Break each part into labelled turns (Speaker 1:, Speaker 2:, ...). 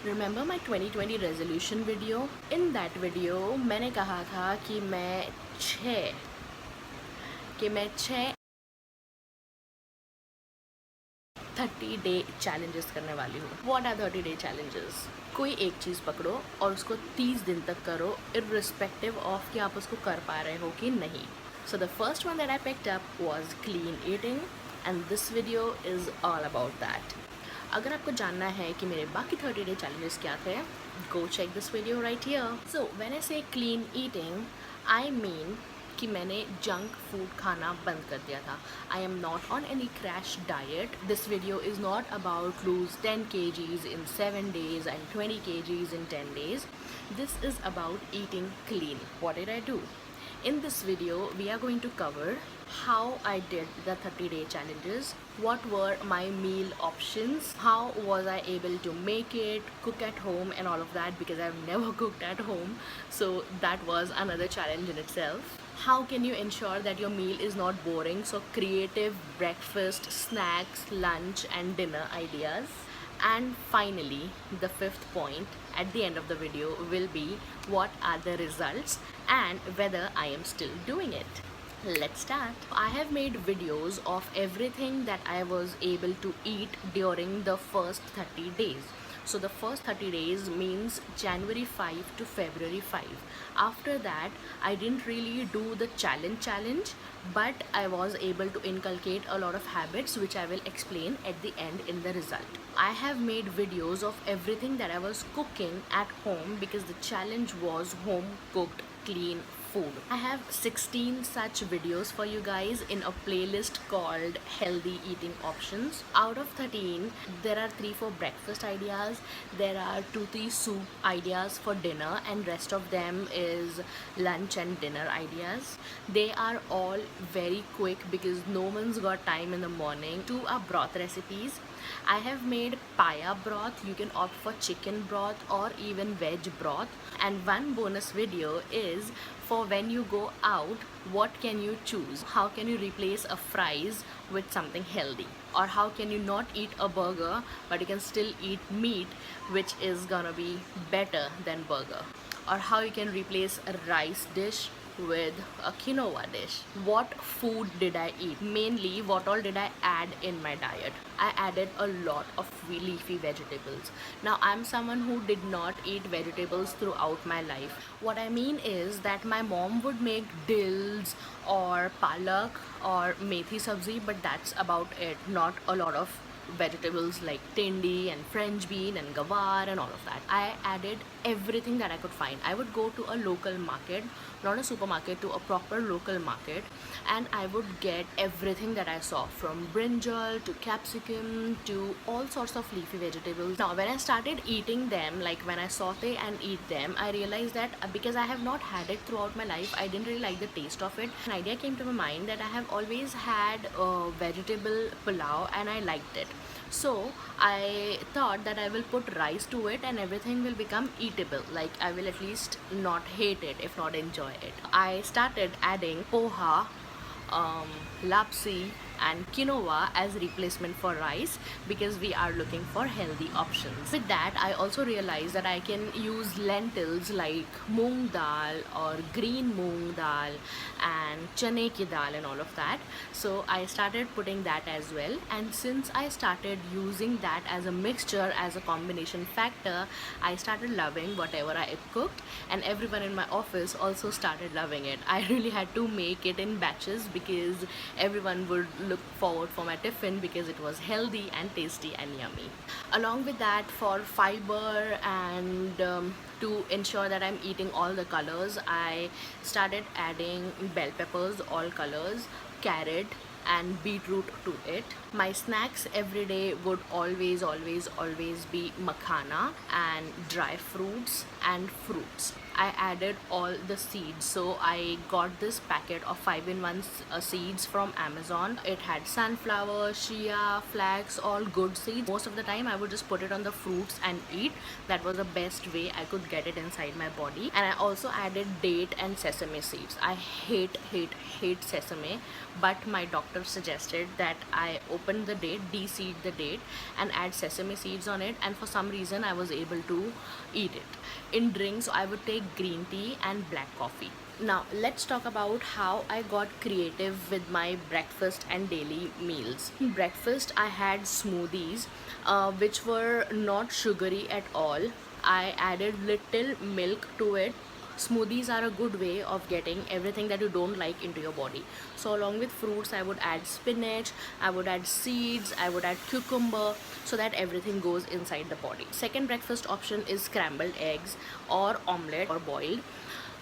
Speaker 1: Remember my 2020 resolution video? In that video मैंने कहा था कि मैं छः 30-day challenges करने वाली हूँ. What are 30-day challenges? कोई एक चीज़ पकड़ो और उसको 30 दिन तक करो, irrespective of कि आप उसको कर पा रहे हो कि नहीं. So the first one that I picked up was clean eating, and this video is all about that. अगर आपको जानना है कि मेरे बाकी 30-day challenges क्या थे, go check this video right here. So when I say clean eating, I mean कि मैंने जंक फूड खाना बंद कर दिया था. I am not on any crash diet. This video is not about lose 10 kgs in 7 days and 20 kgs in 10 days. This is about eating clean. What did I do? In this video, we are going to cover how I did the 30-day challenges, what were my meal options, how was I able to make it, cook at home and all of that, because I've never cooked at home, so that was another challenge in itself. How can you ensure that your meal is not boring? So creative breakfast, snacks, lunch and dinner ideas. And finally, the fifth point at the end of the video will be what are the results and whether I am still doing it. Let's start. I have made videos of everything that I was able to eat during the first 30 days. So the first 30 days means January 5 to February 5. After that, I didn't really do the challenge, but I was able to inculcate a lot of habits which I will explain at the end in the result. I have made videos of everything that I was cooking at home because the challenge was home cooked clean food. I have 16 such videos for you guys in a playlist called Healthy Eating Options. Out of 13, there are 3-4 breakfast ideas, there are 2-3 soup ideas for dinner, and rest of them is lunch and dinner ideas. They are all very quick because no one's got time in the morning. 2 are broth recipes. I have made paya broth. You can opt for chicken broth or even veg broth. And one bonus video is for when you go out, what can you choose? How can you replace a fries with something healthy? Or how can you not eat a burger but you can still eat meat, which is gonna be better than burger? Or how you can replace a rice dish with a quinoa dish. What food did I eat? Mainly, what all did I add in my diet? I added a lot of leafy vegetables. Now, I'm someone who did not eat vegetables throughout my life. What I mean is that my mom would make dills or palak or methi sabzi, but that's about it. Not a lot of vegetables like tindi and French bean and gawar and all of that. I added everything that I could find. I would go to a local market, not a supermarket, to a proper local market, and I would get everything that I saw, from brinjal to capsicum to all sorts of leafy vegetables. Now when I started eating them, like when I saute and eat them, I realized that because I have not had it throughout my life, I didn't really like the taste of it. An idea came to my mind that I have always had vegetable pulao and I liked it. So I thought that I will put rice to it and everything will become eatable. Like I will at least not hate it, if not enjoy it. I started adding poha, lapsi and quinoa as replacement for rice because we are looking for healthy options. With that, I also realized that I can use lentils like moong dal or green moong dal and chane ki dal and all of that. So I started putting that as well, and since I started using that as a mixture, as a combination factor, I started loving whatever I cooked, and everyone in my office also started loving it. I really had to make it in batches because everyone would look forward for my tiffin because it was healthy and tasty and yummy. Along with that, for fiber and to ensure that I'm eating all the colors, I started adding bell peppers, all colors, carrot and beetroot to it. My snacks every day would always be makhana and dry fruits and fruits. I added all the seeds, so I got this packet of 5-in-1 seeds from Amazon. It had sunflower, chia, flax, all good seeds. Most of the time I would just put it on the fruits and eat. That was the best way I could get it inside my body. And I also added date and sesame seeds. I hate sesame, but my doctor doctor suggested that I open the date, de-seed the date, and add sesame seeds on it, and for some reason I was able to eat it. In drinks, I would take green tea and black coffee. Now, let's talk about how I got creative with my breakfast and daily meals. In breakfast, I had smoothies, which were not sugary at all. I added little milk to it. Smoothies are a good way of getting everything that you don't like into your body. So along with fruits, I would add spinach, I would add seeds, I would add cucumber, so that everything goes inside the body. Second breakfast option is scrambled eggs or omelette or boiled.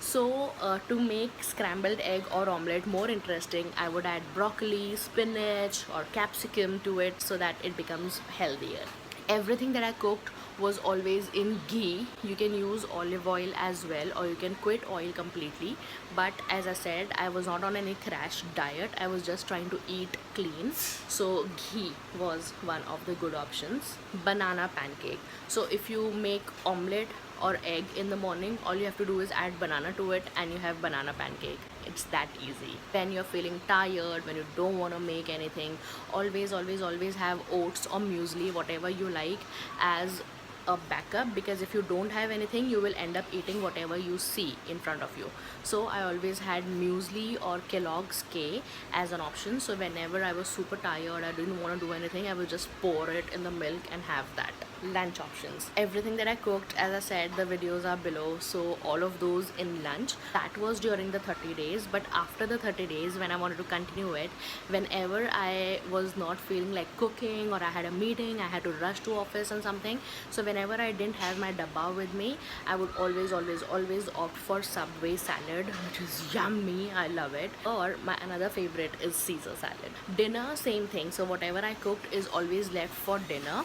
Speaker 1: So to make scrambled egg or omelette more interesting, I would add broccoli, spinach or capsicum to it so that it becomes healthier. Everything that I cooked was always in ghee. You can use olive oil as well, or you can quit oil completely. But as I said, I was not on any crash diet. I was just trying to eat clean. So ghee was one of the good options. Banana pancake. So if you make omelette or egg in the morning, all you have to do is add banana to it and you have banana pancake. It's that easy. When you're feeling tired, when you don't want to make anything, always have oats or muesli, whatever you like, as a backup, because if you don't have anything, you will end up eating whatever you see in front of you. So I always had muesli or Kellogg's K as an option. So whenever I was super tired, I didn't want to do anything, I would just pour it in the milk and have that. Lunch options. Everything that I cooked, as I said, the videos are below, so all of those in lunch. That was during the 30 days, but after the 30 days, when I wanted to continue it, whenever I was not feeling like cooking or I had a meeting, I had to rush to office and something, so whenever I didn't have my dabba with me, I would always opt for Subway salad, which is yummy. I love it. Or my another favorite is Caesar salad. Dinner, same thing. So whatever I cooked is always left for dinner,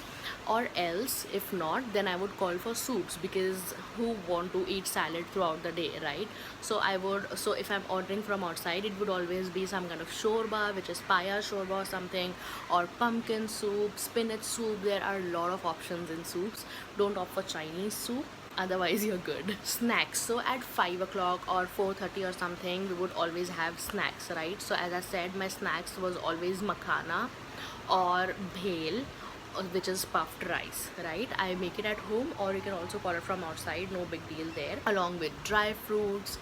Speaker 1: or else if not, then I would call for soups, because who want to eat salad throughout the day, right? So if I'm ordering from outside, it would always be some kind of shorba, which is paya shorba or something, or pumpkin soup, spinach soup. There are a lot of options in soups. Don't opt for Chinese soup, otherwise you're good. Snacks. So at 5 o'clock or 4:30 or something, we would always have snacks, right? So as I said, my snacks was always makhana or bhel, which is puffed rice, right? I make it at home, or you can also order from outside, no big deal there, along with dry fruits,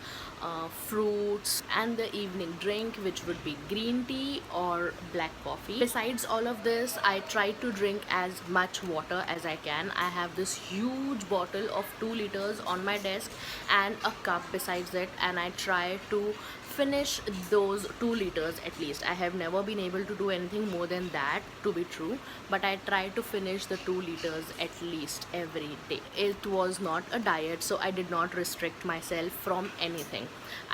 Speaker 1: fruits, and the evening drink, which would be green tea or black coffee. Besides all of this, I try to drink as much water as I can. I have this huge bottle of 2 liters on my desk and a cup besides it, and I try to finish those 2 liters at least. I have never been able to do anything more than that, to be true, but I try to finish the 2 liters at least every day. It was not a diet, so I did not restrict myself from anything.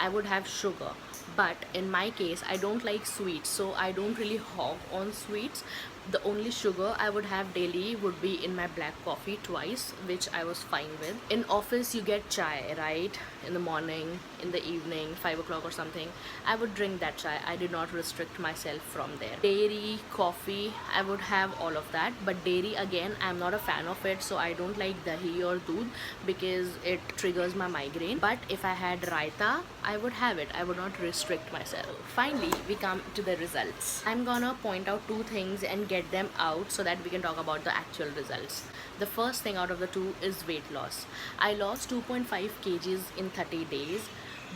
Speaker 1: I would have sugar, but in my case, I don't like sweets, so I don't really hog on sweets. The only sugar I would have daily would be in my black coffee twice, which I was fine with. In office, you get chai, right? In the morning, in the evening, 5 o'clock or something. I would drink that chai. I did not restrict myself from there. Dairy, coffee, I would have all of that. But dairy, again, I'm not a fan of it, so I don't like dahi or doodh because it triggers my migraine. But if I had raita, I would have it. I would not restrict myself. Finally, we come to the results. I'm gonna point out 2 things and get them out so that we can talk about the actual results. The first thing out of the 2 is weight loss. I lost 2.5 kgs in 30 days,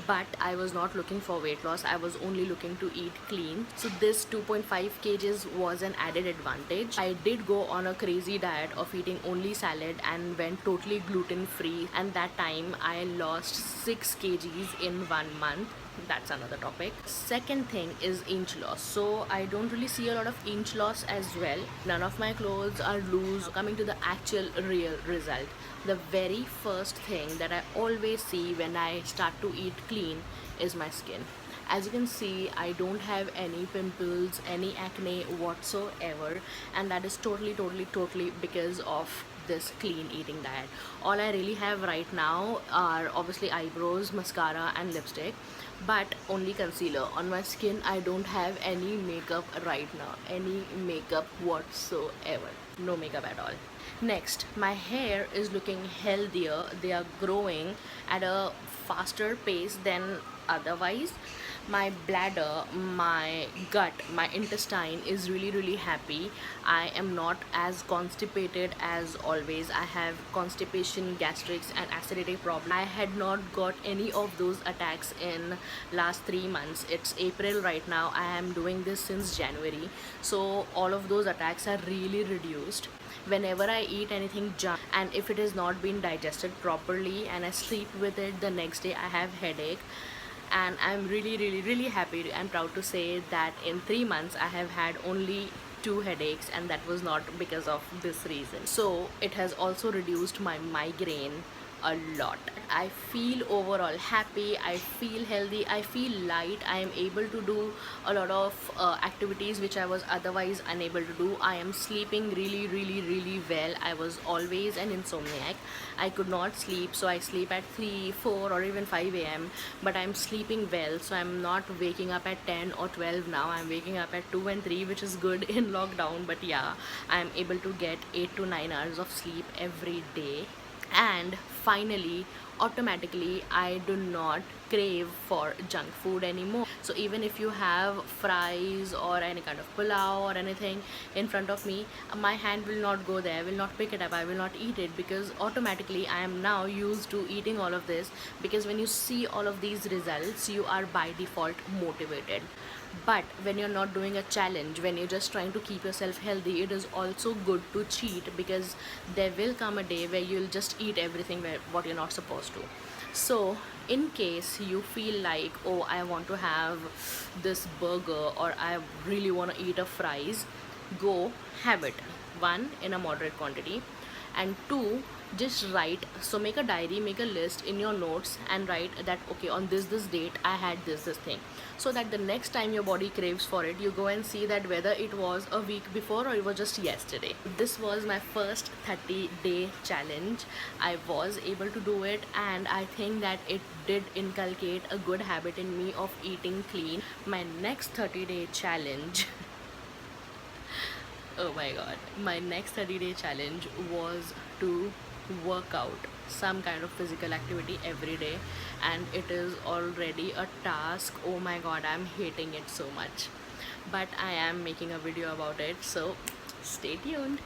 Speaker 1: but I was not looking for weight loss. I was only looking to eat clean. So this 2.5 kgs was an added advantage. I did go on a crazy diet of eating only salad and went totally gluten free, and that time I lost 6 kgs in 1 month. That's another topic. Second thing is inch loss. So I don't really see a lot of inch loss as well. None of my clothes are loose. Coming to the actual real result, the very first thing that I always see when I start to eat clean is my skin. As you can see, I don't have any pimples, any acne whatsoever, and that is totally because of this clean eating diet. All I really have right now are obviously eyebrows, mascara and lipstick, but only concealer. On my skin, I don't have any makeup right now, any makeup whatsoever, no makeup at all. Next, my hair is looking healthier. They are growing at a faster pace than otherwise. my bladder, my gut, my intestine is really happy. I am not as constipated as always. I have constipation, gastrics and acidity problem. I had not got any of those attacks in last 3 months. It's April right now. I am doing this since January, so all of those attacks are really reduced. Whenever I eat anything junk and if it has not been digested properly and I sleep with it, the next day I have headache. And I'm really happy and proud to say that in 3 months I have had only 2 headaches, and that was not because of this reason. So it has also reduced my migraine a lot. I feel overall happy, I feel healthy, I feel light. I am able to do a lot of activities which I was otherwise unable to do. I am sleeping really well. I was always an insomniac. I could not sleep, so I sleep at 3, 4 or even 5 a.m. but I'm sleeping well, so I'm not waking up at 10 or 12 now. I'm waking up at 2 and 3, which is good in lockdown, but yeah, I'm able to get 8 to 9 hours of sleep every day. And finally, automatically I do not crave for junk food anymore. So even if you have fries or any kind of pulao or anything in front of me, my hand will not go there, I will not pick it up, I will not eat it, because automatically I am now used to eating all of this. Because when you see all of these results, you are by default motivated. But when you're not doing a challenge, when you're just trying to keep yourself healthy, it is also good to cheat, because there will come a day where you'll just eat everything what you're not supposed to. So in case you feel like, oh, I want to have this burger or I really want to eat a fries, go have it. One, in a moderate quantity, and two, just write. So make a diary, make a list in your notes and write that, okay, on this date I had this thing, so that the next time your body craves for it, you go and see that whether it was a week before or it was just yesterday. This was my first 30-day challenge. I was able to do it, and I think that it did inculcate a good habit in me of eating clean. My next 30-day challenge oh my god, my next 30-day challenge was to work out some kind of physical activity every day, and it is already a task. Oh my god, I'm hating it so much, but I am making a video about it, so stay tuned.